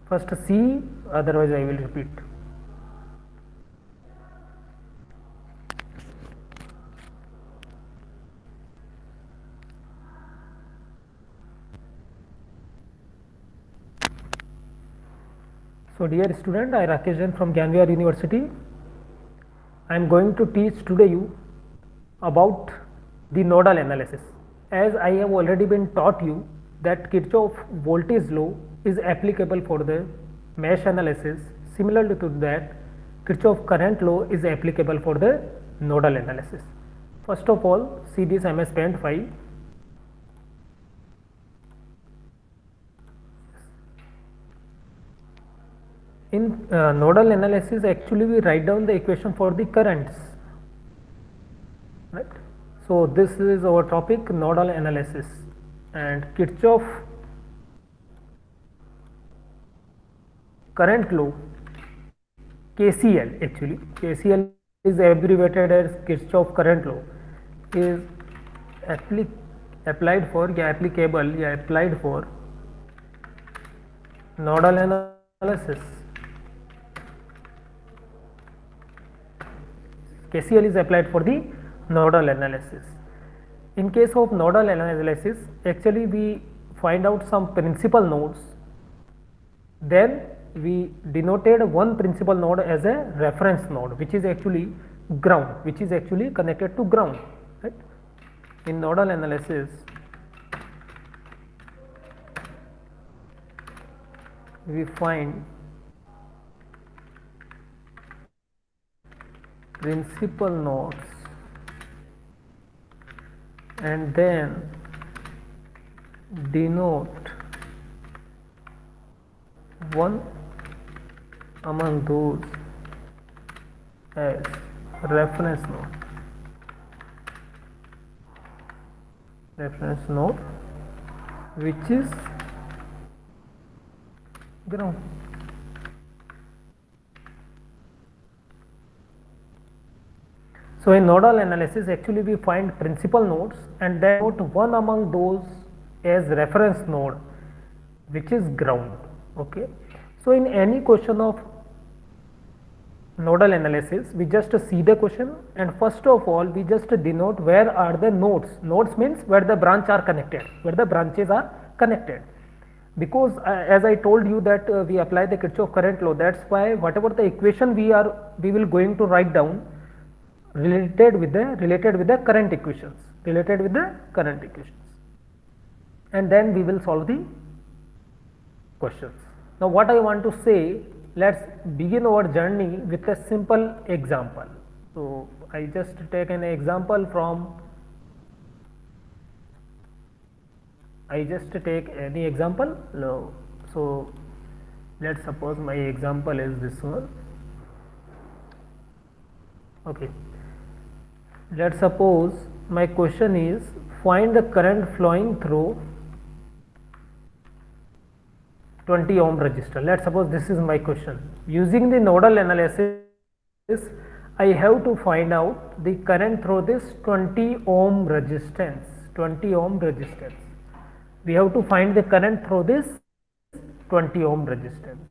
First see, otherwise I will repeat. So dear student, I Rakesh Jain from Gyan Vihar University. I am going to teach today you about the nodal analysis. As I have already been taught you that Kirchhoff voltage law is applicable for the mesh analysis. Similarly to that, Kirchhoff current law is applicable for the nodal analysis. First of all, see this MS Paint file. In nodal analysis, actually we write down the equation for the currents, right? So this is our topic, nodal analysis, and Kirchhoff current law, KCL, actually KCL is abbreviated as Kirchhoff current law, is applied for nodal analysis. KCL is applied for the nodal analysis. In case of nodal analysis, actually we find out some principal nodes, then we denoted one principal node as a reference node, which is actually ground, which is actually connected to ground, right? In nodal analysis, we find principal nodes and then denote one among those as reference node, which is ground. So in nodal analysis, actually we find principal nodes and then note one among those as reference node, which is ground. Okay. So in any question of nodal analysis, we just see the question, and first of all we just denote where are the nodes. Nodes means where the branches are connected, because as I told you that we apply the Kirchhoff current law, that's why whatever the equation we will going to write down related with the current equations, and then we will solve the questions. Now what I want to say, let's begin our journey with a simple example. So I just take an example from, any example. No. So let's suppose my example is this one. Okay. Let's suppose my question is find the current flowing through 20 ohm resistor. Let's suppose this is my question. Using the nodal analysis, I have to find out the current through this 20 ohm resistance. We have to find the current through this 20 ohm resistance.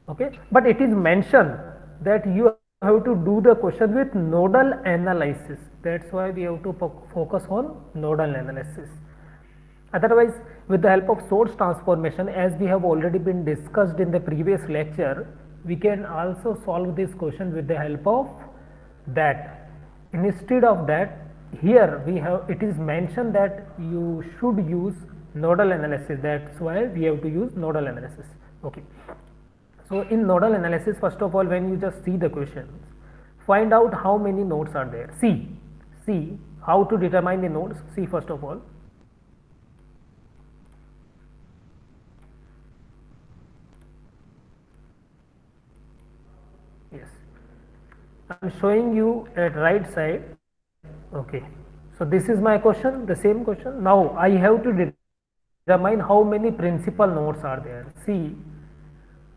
Okay, but it is mentioned that you have to do the question with nodal analysis. That's why we have to focus on nodal analysis. Otherwise, with the help of source transformation, as we have already been discussed in the previous lecture, we can also solve this question with the help of that. Instead of that, here it is mentioned that you should use nodal analysis. That's why we have to use nodal analysis. Okay. So in nodal analysis, first of all, when you just see the questions, find out how many nodes are there. See how to determine the nodes. See first of all. Yes, I am showing you at right side. Okay. So this is my question, the same question. Now I have to determine how many principal nodes are there. See,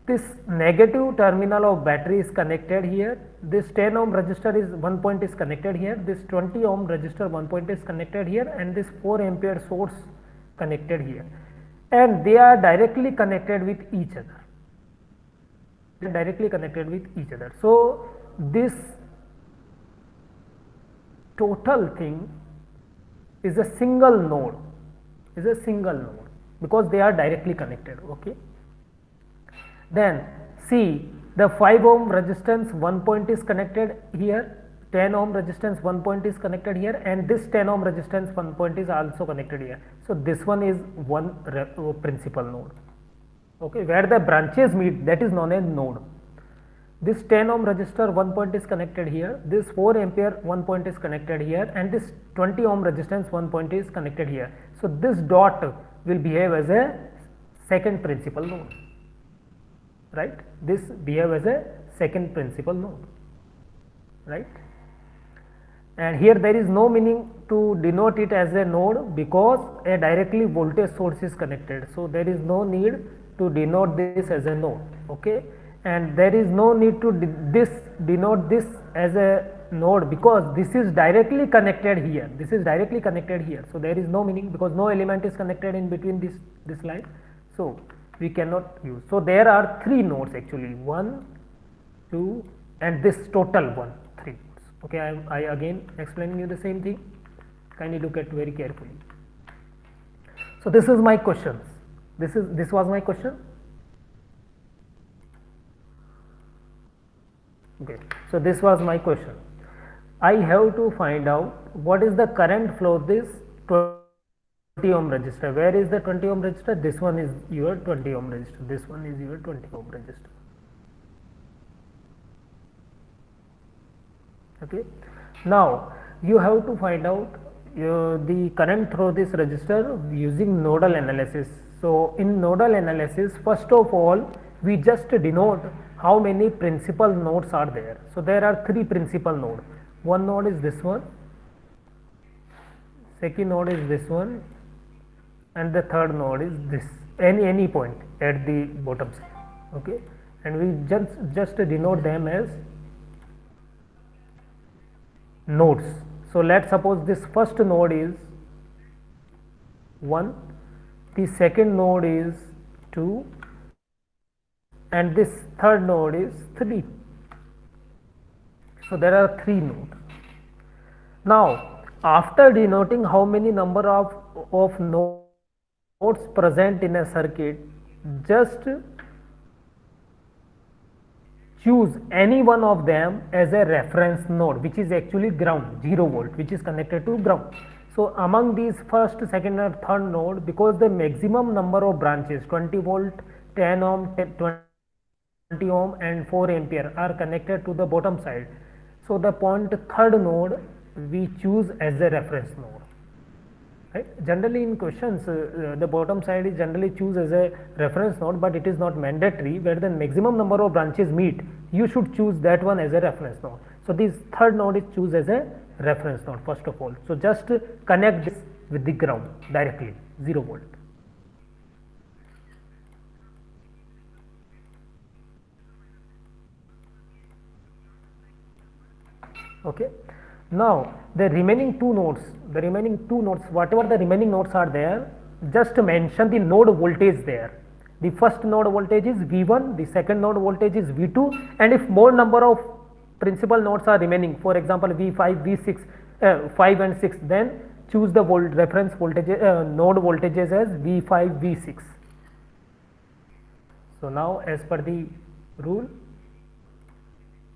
this negative terminal of battery is connected here, this 10 ohm resistor is one point is connected here, this 20 ohm resistor one point is connected here, and this 4 ampere source connected here. and they are directly connected with each other. So this total thing is a single node, because they are directly connected. Okay. Then see, the 5 ohm resistance one point is connected here, 10 ohm resistance one point is connected here, and this 10 ohm resistance one point is also connected here. So this one is one principal node. Okay, where the branches meet, that is known as node. This 10 ohm resistor one point is connected here, this 4 ampere one point is connected here, and this 20 ohm resistance one point is connected here. So this dot will behave as a second principal node, right? This behave as a second principal node, right? And here there is no meaning to denote it as a node because a directly voltage source is connected. So there is no need to denote this as a node. Okay, and there is no need to denote this as a node because this is directly connected here. So there is no meaning because no element is connected in between this line. So we cannot use. So there are 3 nodes actually, 1, 2, and this total 1, 3 nodes. Okay, I again explaining you the same thing. Kindly look at very carefully. So this is my questions. This was my question. Okay, so this was my question. I have to find out what is the current flow of this 20 ohm resistor. Where is the 20 ohm resistor? This one is your 20 ohm resistor. This one is your 20 ohm resistor. Okay. Now you have to find out the current through this resistor using nodal analysis. So in nodal analysis, first of all, we just denote how many principal nodes are there. So there are 3 principal nodes. One node is this one, second node is this one, and the third node is this, any point at the bottom side. Okay, and we just denote them as nodes. So let's suppose this first node is 1, the second node is 2, and this third node is 3. So there are 3 nodes. Now after denoting how many number of nodes present in a circuit, just choose any one of them as a reference node, which is actually ground, 0 volt, which is connected to ground. So among these first, second and third node, because the maximum number of branches 20 volt, 10 ohm, 20 ohm and 4 ampere are connected to the bottom side. So the point third node we choose as a reference node. Right? Generally in questions, the bottom side is generally choose as a reference node, but it is not mandatory. Where the maximum number of branches meet, you should choose that one as a reference node. So this third node is choose as a reference node first of all. So just connect this with the ground directly, 0 volt. Okay. Now the remaining two nodes, whatever the remaining nodes are there, just mention the node voltage there. The first node voltage is V1, the second node voltage is V2, and if more number of principal nodes are remaining, for example V5, V6, 5 and 6, then choose the reference voltage node voltages as V5, V6. So now as per the rule,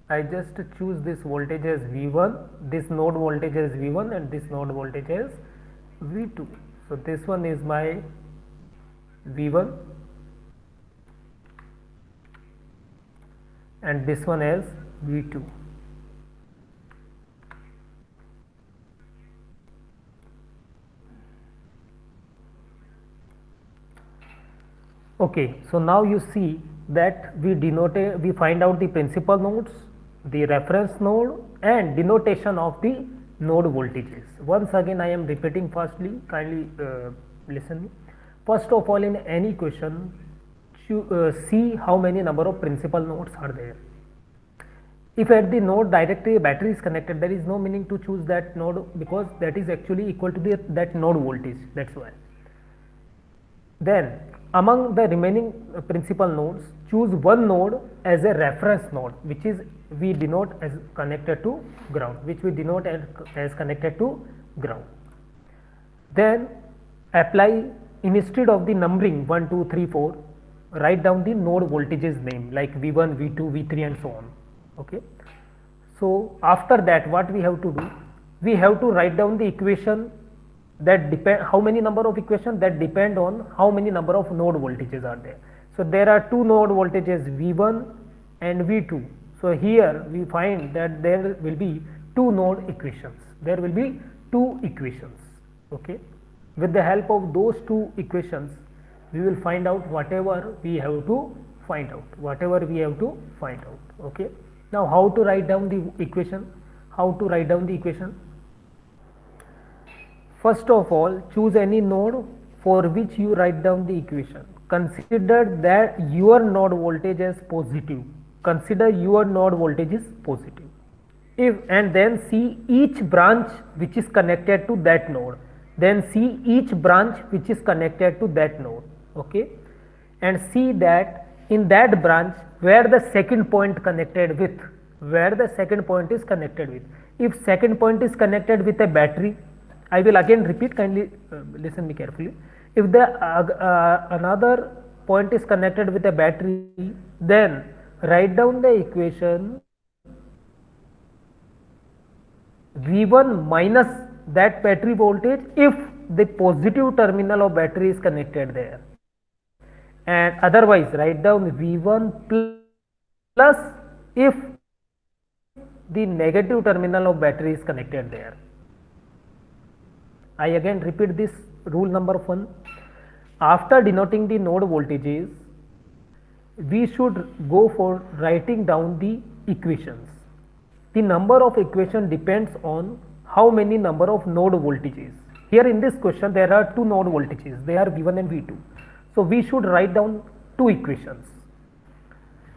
I just choose this voltage as V1, this node voltage as V1 and this node voltage as V2. So this one is my V1 and this one as V2. Okay, so now you see that we find out the principal nodes, the reference node and denotation of the node voltages. Once again I am repeating firstly, kindly listen. First of all, in any question, see how many number of principal nodes are there. If at the node directly a battery is connected, there is no meaning to choose that node because that is actually equal to that node voltage, that's why. Then among the remaining principal nodes, choose one node as a reference node, which is we denote as connected to ground, which we denote as connected to ground. Then apply, instead of the numbering 1, 2, 3, 4, write down the node voltages name like V1, V2, V3 and so on. Okay. So after that, what we have to do, we have to write down the equation that depend, how many number of equations that depend on how many number of node voltages are there. So there are two node voltages V1 and V2. So here we find that there will be two node equations. There will be two equations. Okay. With the help of those two equations, we will find out whatever we have to find out. Whatever we have to find out. Okay. Now how to write down the equation? How to write down the equation? First of all, choose any node for which you write down the equation. Consider that your node voltage is positive. Consider your node voltage is positive. If and then see each branch which is connected to that node. Then see each branch which is connected to that node. Okay, and see that in that branch where the second point connected with, where the second point is connected with. If second point is connected with a battery, I will again repeat, kindly listen me carefully. If the another point is connected with a battery, then write down the equation V1 minus that battery voltage if the positive terminal of battery is connected there, and otherwise write down V1 plus if the negative terminal of battery is connected there. I again repeat this rule number 1. After denoting the node voltages, we should go for writing down the equations. The number of equation depends on how many number of node voltages. Here in this question there are two node voltages, they are V1 and V2. So we should write down two equations.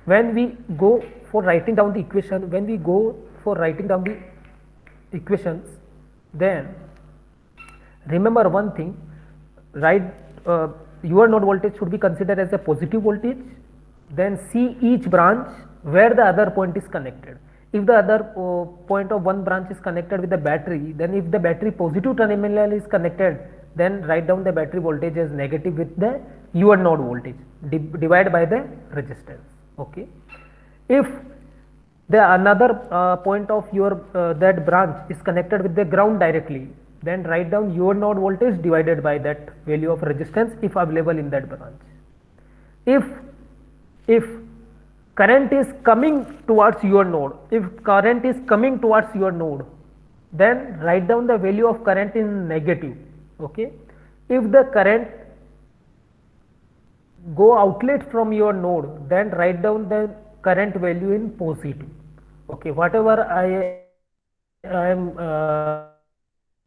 When we go for writing down the equation, then remember one thing, write your node voltage should be considered as a positive voltage. Then see each branch where the other point is connected. If the other point of one branch is connected with the battery, then if the battery positive terminal is connected, then write down the battery voltage as negative with the your node voltage, divide by the resistance. Okay. If the another point of your that branch is connected with the ground directly, then write down your node voltage divided by that value of resistance if available in that branch. If current is coming towards your node, then write down the value of current in negative. Okay. If the current go outlet from your node, then write down the current value in positive. Okay. Whatever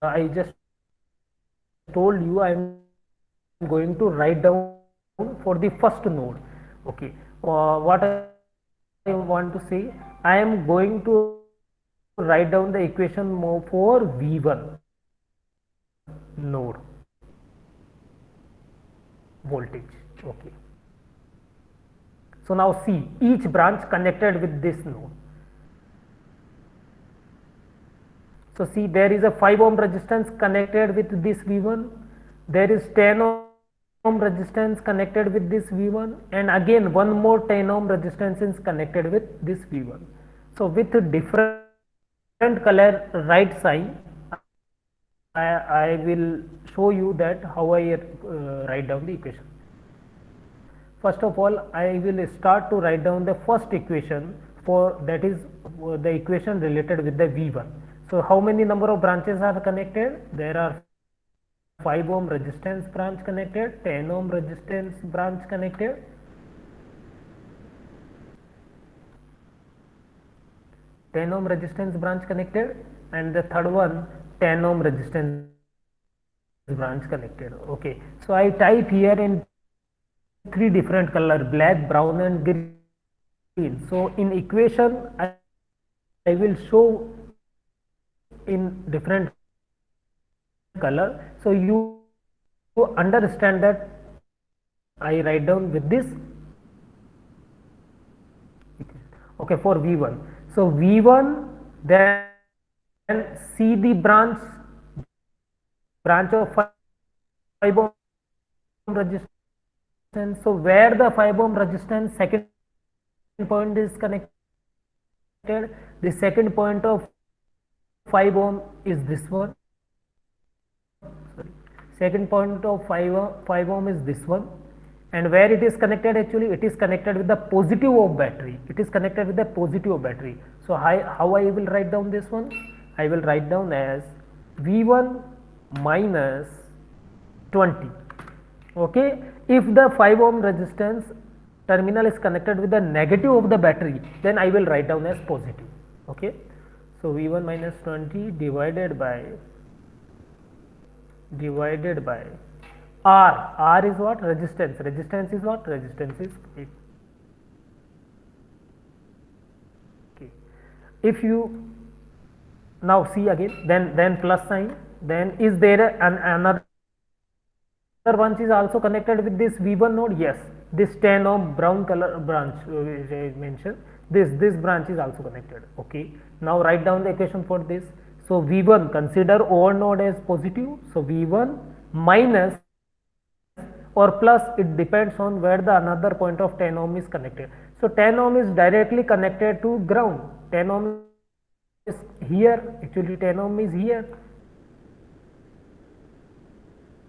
I just told you, I am going to write down for the first node. Okay. What I want to say, I am going to write down the equation for V1 node voltage. Okay. So now see each branch connected with this node. So see, there is a 5 ohm resistance connected with this V1, there is 10 ohm resistance connected with this V1, and again one more 10 ohm resistance is connected with this V1. So with different color right side, I will show you that how I write down the equation. First of all, I will start to write down the first equation, for that is the equation related with the V1. So how many number of branches are connected? There are 5 ohm resistance branch connected, 10 ohm resistance branch connected, and the third one 10 ohm resistance branch connected. Okay. So I type here in 3 different color, black, brown and green. So in equation I will show in different color, so you understand that I write down with this. Okay, for V1. So V1, then see the branch of 5 ohm resistance. So where the 5 ohm resistance second point is connected, the second point of 5 ohm is this one. Second point of 5 ohm is this one, and where it is connected, actually it is connected with the positive of battery. It is connected with the positive of battery. So how I will write down this one? I will write down as V1 minus 20. Okay, if the 5 ohm resistance terminal is connected with the negative of the battery, then I will write down as positive. Okay, so V1 minus 20 divided by R. R is what? Resistance. Resistance is what? Resistance is 8. Okay. If you now see again, then plus sign, then is there another branch is also connected with this V1 node? Yes, this 10 ohm brown color branch which I mentioned, this branch is also connected. Okay, now write down the equation for this. So V1, consider OR node as positive, so V1 minus or plus, it depends on where the another point of 10 ohm is connected. So 10 ohm is directly connected to ground, 10 ohm is here, actually 10 ohm is here.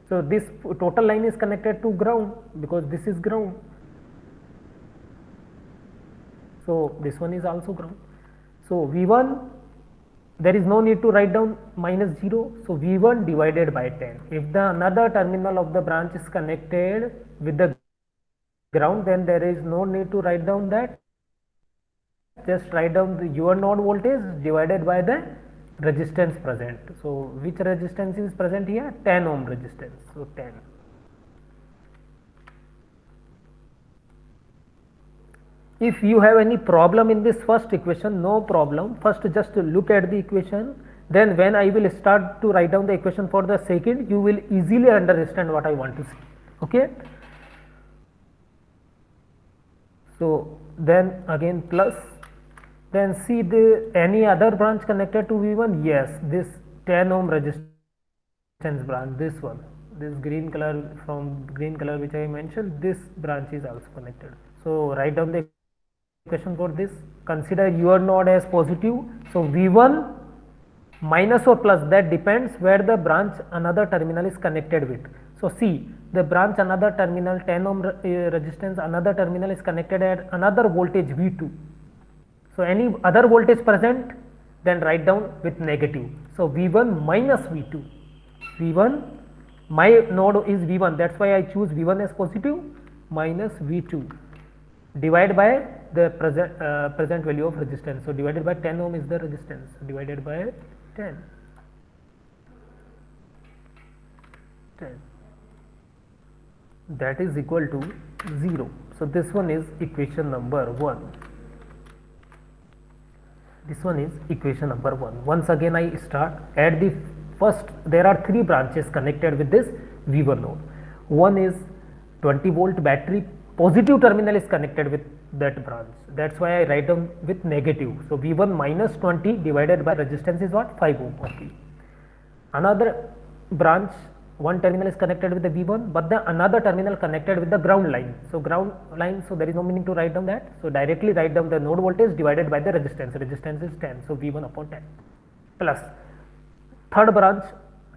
So this total line is connected to ground because this is ground. So this one is also ground. So V1, there is no need to write down minus 0. So V1 divided by 10. If the another terminal of the branch is connected with the ground, then there is no need to write down that. Just write down your node voltage divided by the resistance present. So which resistance is present here? 10 ohm resistance. So 10. If you have any problem in this first equation, no problem. First just look at the equation. Then when I will start to write down the equation for the second, you will easily understand what I want to say. Okay. So then again plus. Then see the any other branch connected to V1? Yes, this 10 ohm resistance branch, this one, this green color, from green color which I mentioned, this branch is also connected. So write down the equation for this. Consider your node as positive. So V1 minus or plus, that depends where the branch another terminal is connected with. So see, the branch another terminal 10 ohm resistance, another terminal is connected at another voltage V2. So any other voltage present, then write down with negative. So V1 minus V2. V1, my node is V1, that's why I choose V1 as positive, minus V2 divided by the present value of resistance. So divided by 10 ohm is the resistance, divided by 10. That is equal to 0. So this one is equation number 1. This one is equation number 1. Once again I start at the first, there are 3 branches connected with this V1 node. One is 20 volt battery, positive terminal is connected with that branch. That's why I write down with negative. So V1 minus 20 divided by resistance is what? 5 ohm. Okay. Another branch, one terminal is connected with the V1, but the another terminal connected with the ground line. So ground line, so there is no meaning to write down that. So directly write down the node voltage divided by the resistance. Resistance is 10. So V1 upon 10 plus third branch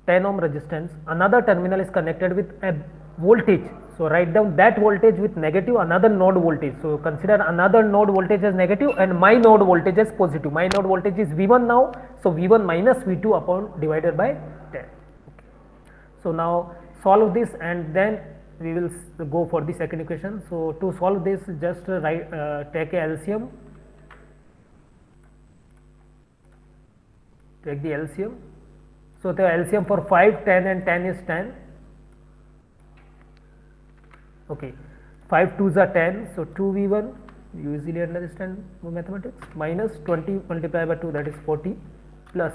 10 ohm resistance. Another terminal is connected with a voltage. So write down that voltage with negative, another node voltage. So consider another node voltage as negative and my node voltage as positive. My node voltage is V1 now. So V1 minus V2 upon divided by 10. So now solve this and then we will go for the second equation. So to solve this, just take a LCM. Take the LCM. So the LCM for 5, 10 and 10 is 10. Okay, 5 2s are 10. So 2V1, you easily understand mathematics, minus 20 multiplied by 2, that is 40, plus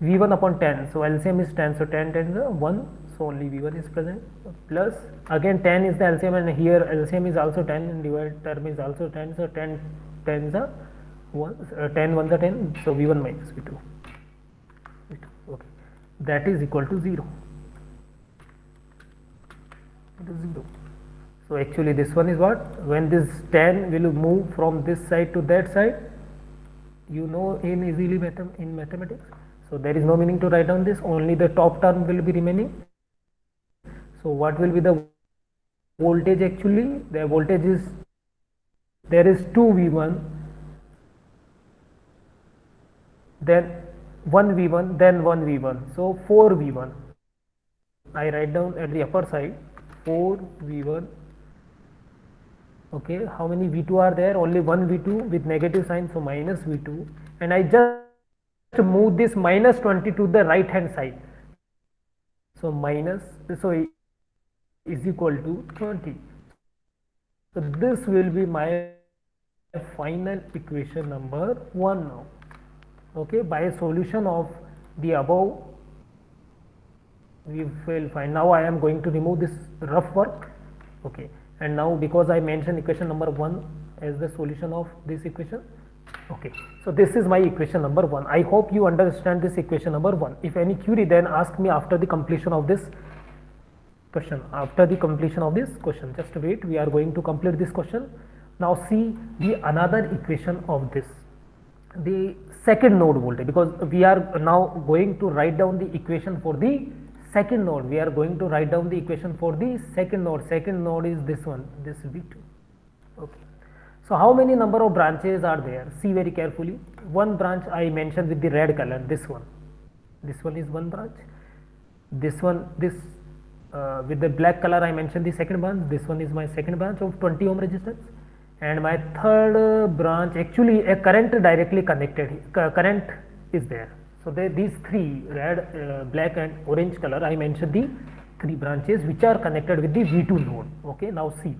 V1 upon 10. So LCM is 10. So 10 10 is 1. so only V1 is present, plus again 10 is the LCM, and here LCM is also 10 and divide term is also 10, so 10 10s are 10 1s are 10, so V1 minus V2, okay, that is equal to 0. It is 0. So actually this one is what, when this 10 will move from this side to that side, you know in easily in mathematics, so there is no meaning to write down this, only the top term will be remaining. So what will be the voltage? Actually the voltage is, there is 2V1, then 1V1, then 1V1, so 4V1. I write down at the upper side 4V1. Okay, how many V2 are there? Only one V2 with negative sign, so minus V2, and I just move this minus 20 to the right hand side, so minus, so is equal to 20. So this will be my final equation number 1 now. Okay, by a solution of the above we will find. Now I am going to remove this rough work. Okay, and now because I mentioned equation number 1 as the solution of this equation. Okay, so this is my equation number 1. I hope you understand this equation number 1. If any query, then ask me after the completion of this question. After the completion of this question, just wait, we are going to complete this question. Now see the another equation of this, the second node voltage, because we are now going to write down the equation for the second node. We are going to write down the equation for the second node. Second node is this one, this V2. Okay, so how many number of branches are there? See very carefully. One branch I mentioned with the red color, this one is one branch. This one, this with the black color I mentioned the second branch. This one is my second branch of 20 ohm resistance, and my third branch, actually a current directly connected, current is there. So these three, red, black and orange color, I mentioned the three branches which are connected with the V2 node. Okay, now see,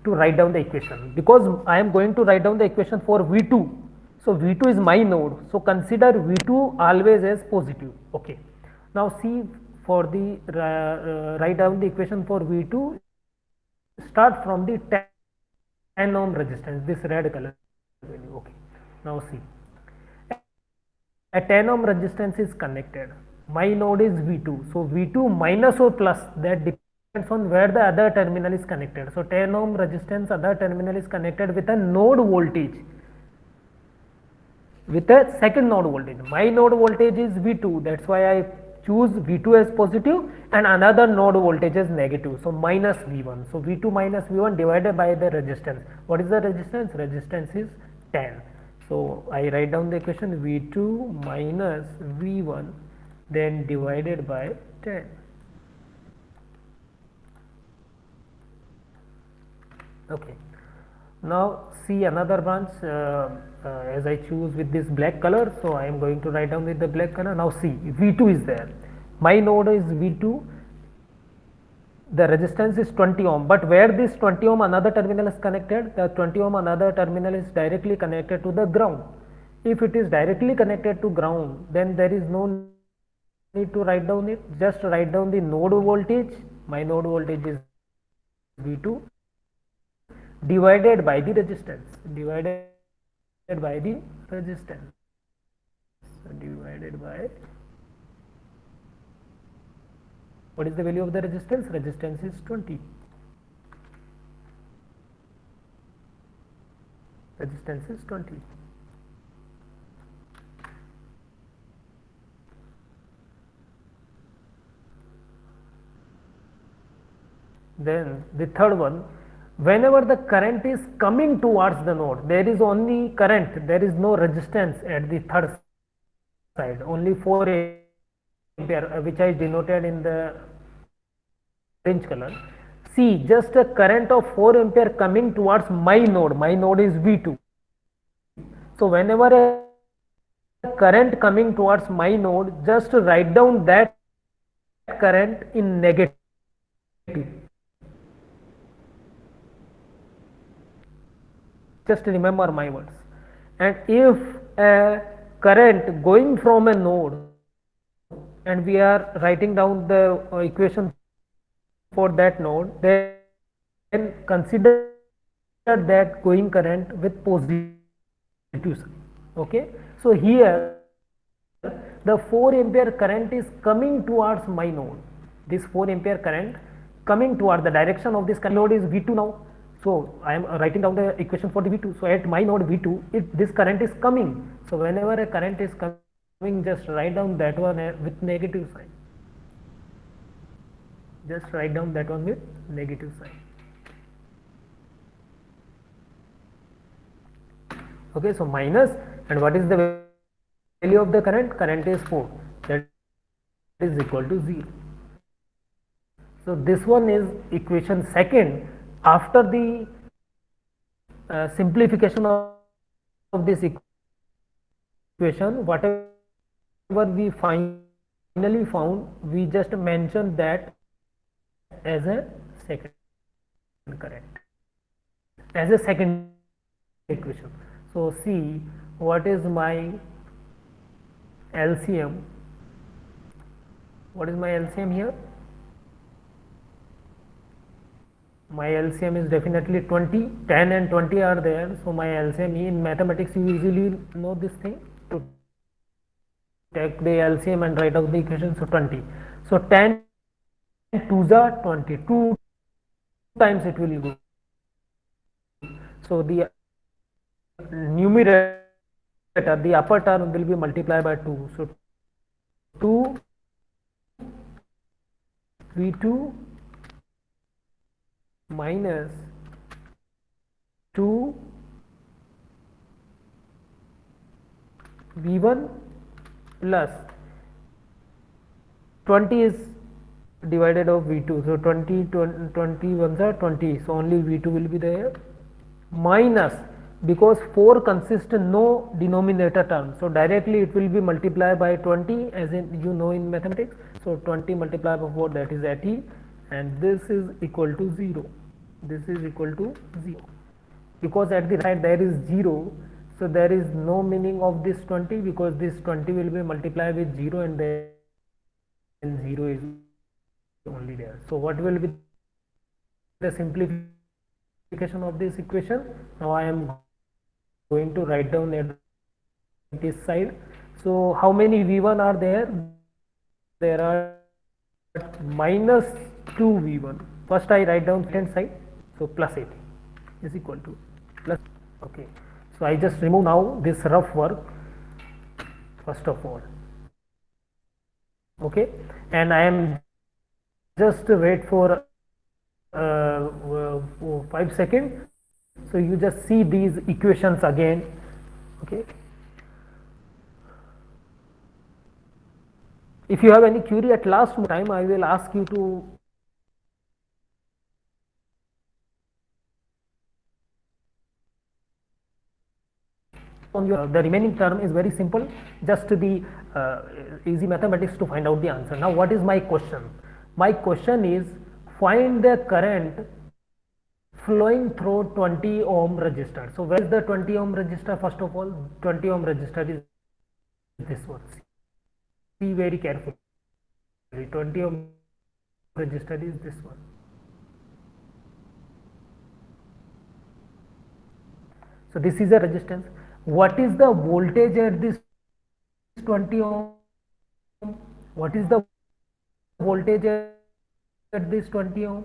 to write down the equation, because I am going to write down the equation for V2, so V2 is my node, so consider V2 always as positive. Okay, now see, for the write down the equation for V2, start from the 10 ohm resistance, this red color value. Okay, now see, a 10 ohm resistance is connected, my node is V2, so V2 minus or plus, that depends on where the other terminal is connected. So 10 ohm resistance, other terminal is connected with a node voltage, with a second node voltage. My node voltage is V2, that's why I choose V2 as positive, and another node voltage is negative, so minus V1. So V2 minus V1 divided by the resistance. What is the resistance? Resistance is 10. So I write down the equation, V2 minus V1, then divided by 10. Okay, now see another branch, as I choose with this black color, so I am going to write down with the black color. Now see, V2 is there, my node is V2, the resistance is 20 ohm, but where this 20 ohm another terminal is connected, the 20 ohm another terminal is directly connected to the ground. If it is directly connected to ground, then there is no need to write down it, just write down the node voltage. My node voltage is V2 divided by the resistance, divided by the resistance, so divided by, what is the value of the resistance? Resistance is 20. Resistance is 20. Then the third one, whenever the current is coming towards the node, there is only current, there is no resistance at the third side, only 4 ampere, which I denoted in the orange color. See, just a current of 4 ampere coming towards my node is V2. So whenever a current coming towards my node, just write down that current in negative. Just remember my words. And if a current going from a node, and we are writing down the equation for that node, then consider that going current with positive sign. Okay, so here the 4 ampere current is coming towards my node. This 4 ampere current coming towards the direction of this node is V2 now. So I am writing down the equation for the V2. So at my node V2, this current is coming. So whenever a current is coming, just write down that one with negative sign. Just write down that one with negative sign. Okay, so minus, and what is the value of the current? Current is 4, that is equal to 0. So this one is equation second after the simplification of this equation. Whatever we finally found, we just mentioned that as a second current, as a second equation. So see, what is my LCM? What is my LCM here? My LCM is definitely 20. 10 and 20 are there. So my LCM, in mathematics you usually know this thing, to take the LCM and write out the equation. So 20. So 10 2s are 20. 2 times it will go. So the numerator, the upper term will be multiplied by 2. So 2 V2 minus 2 V1 plus 20 is divided of V2. So 20 ones are 20. So only V2 will be there, minus, because 4 consists no denominator term, so directly it will be multiplied by 20, as in you know in mathematics. So 20 multiplied by 4, that is 80, and this is equal to 0. This is equal to 0, because at the right there is 0. So there is no meaning of this 20, because this 20 will be multiplied with 0, and then 0 is only there. So what will be the simplification of this equation? Now I am going to write down at this side. So how many V1 are there? There are minus 2 V1. First I write down hand side. So plus 80 is equal to plus. Okay, so I just remove now this rough work first of all. Okay, and I am just wait for 5 seconds. So you just see these equations again. Okay, if you have any query at last time, I will ask you to on your the remaining term is very simple, just the easy mathematics to find out the answer. Now what is my question? My question is, find the current flowing through 20 ohm resistor. So where is the 20 ohm resistor? First of all, 20 ohm resistor is this one. See very carefully. 20 ohm resistor is this one. So this is a resistance. What is the voltage at this 20 ohm? What is the voltage at this 20 ohm?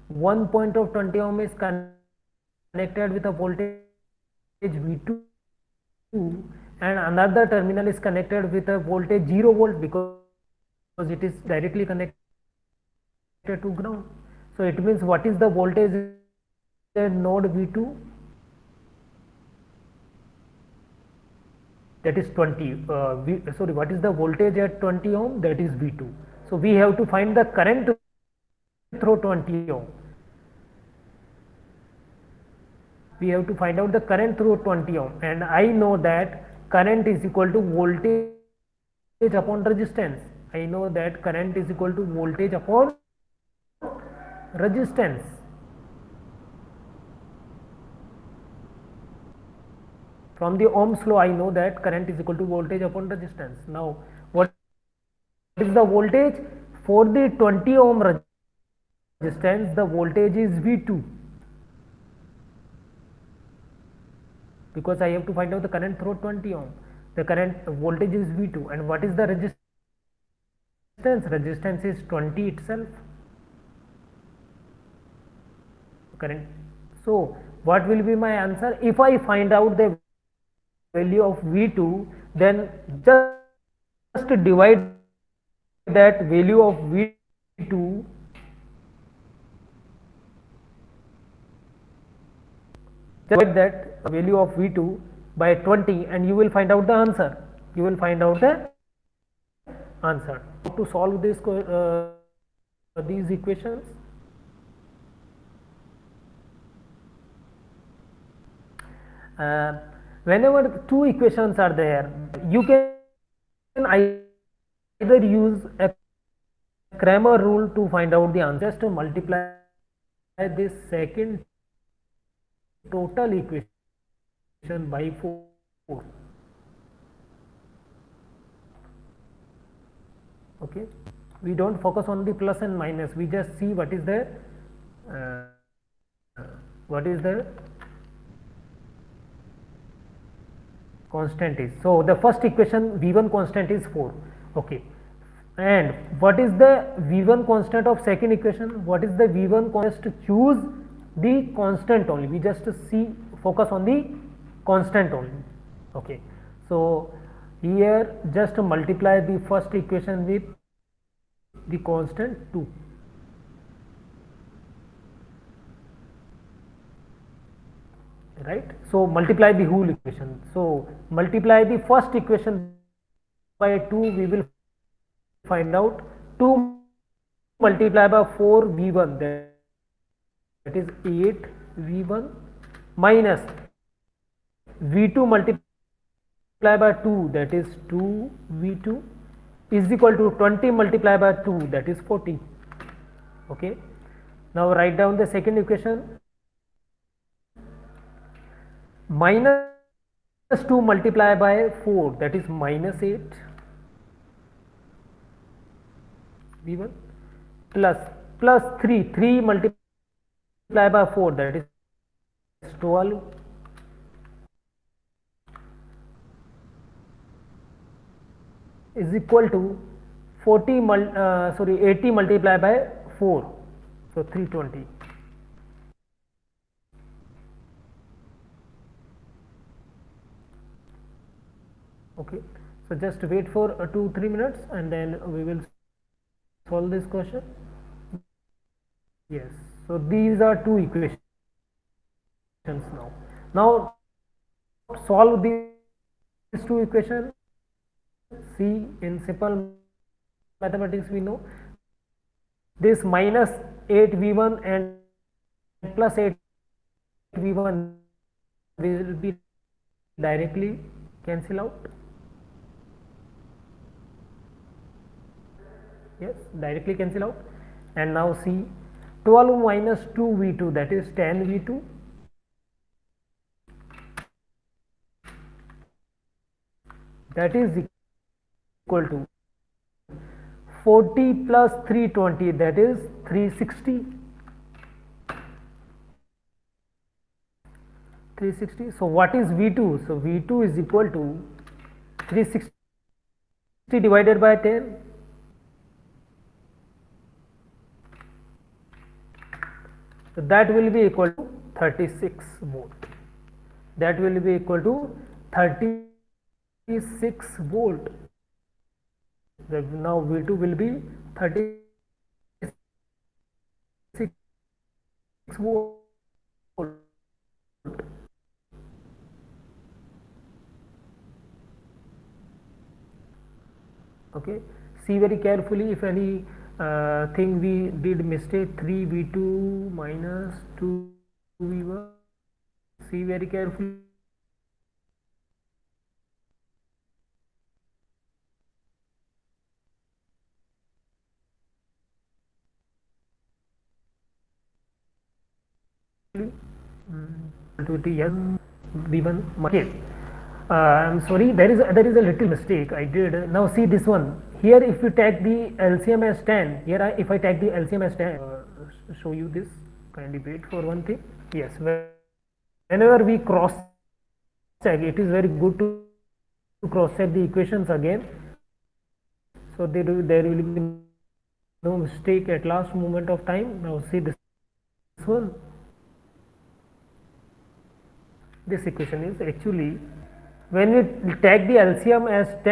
One point of 20 ohm is connected with a voltage V2, and another terminal is connected with a voltage 0 volt, because it is directly connected to ground. So it means, what is the voltage at node V2? That is 20. What is the voltage at 20 ohm? That is V2. So we have to find the current through 20 ohm. We have to find out the current through 20 ohm, and I know that current is equal to voltage upon resistance. I know that current is equal to voltage upon resistance. From the Ohm's law, I know that current is equal to voltage upon resistance. Now what is the voltage? For the 20 ohm resistance, the voltage is V2, because I have to find out the current through 20 ohm. The current voltage is V2, and what is the resistance? Resistance is 20 itself. Current. So what will be my answer? If I find out the value of V2, then just divide that value of V2 divide that value of V2 by 20 and you will find out the answer. You will find out the answer. To solve this these equations, whenever two equations are there, you can either use a Cramer rule to find out the answer. Just to multiply this second total equation by 4. Okay, we don't focus on the plus and minus, we just see what is the constant is. So the first equation V1 constant is 4. Okay, and what is the V1 constant of second equation? What is the V1 constant? Just choose the constant only. We just focus on the constant only. Okay, so here just multiply the first equation with the constant 2. Right, so multiply the whole equation. So multiply the first equation by 2, we will find out 2 multiplied by 4 V1, that is 8 V1, minus V2 multiplied by 2, that is 2 V2, is equal to 20 multiplied by 2, that is 40. Okay, now write down the second equation. Minus 2 multiplied by 4, that is minus 8 V1, plus 3 multiplied by 4, that is 12, is equal to 80 multiplied by 4, so 320. Okay, so just wait for 2-3 minutes and then we will solve this question. Yes, so these are two equations now. Now solve these two equations. See, in simple mathematics we know this minus 8 V1 and plus 8 V1 will be directly cancel out. Yes, directly cancel out. And now see, 12 minus 2 V2, that is 10 V2, that is equal to 40 plus 320, that is 360. So what is V2? So V2 is equal to 360 divided by 10. So that will be equal to 36 volt. That will be equal to 36 volt. Now V2 will be 36 volt. Okay, see very carefully if any thing we did mistake. 3 V2 minus 2 V1, see very carefully. To the yes V1 market. I'm sorry, there is a little mistake I did. Now see this one. Here if you take the LCM as 10, here if I take the LCM as 10, show you this, kindly wait for one thing. Yes, whenever we cross check, it is very good to cross check the equations again. So there will be no mistake at last moment of time. Now see this one. This equation is actually, when we take the LCM as 10,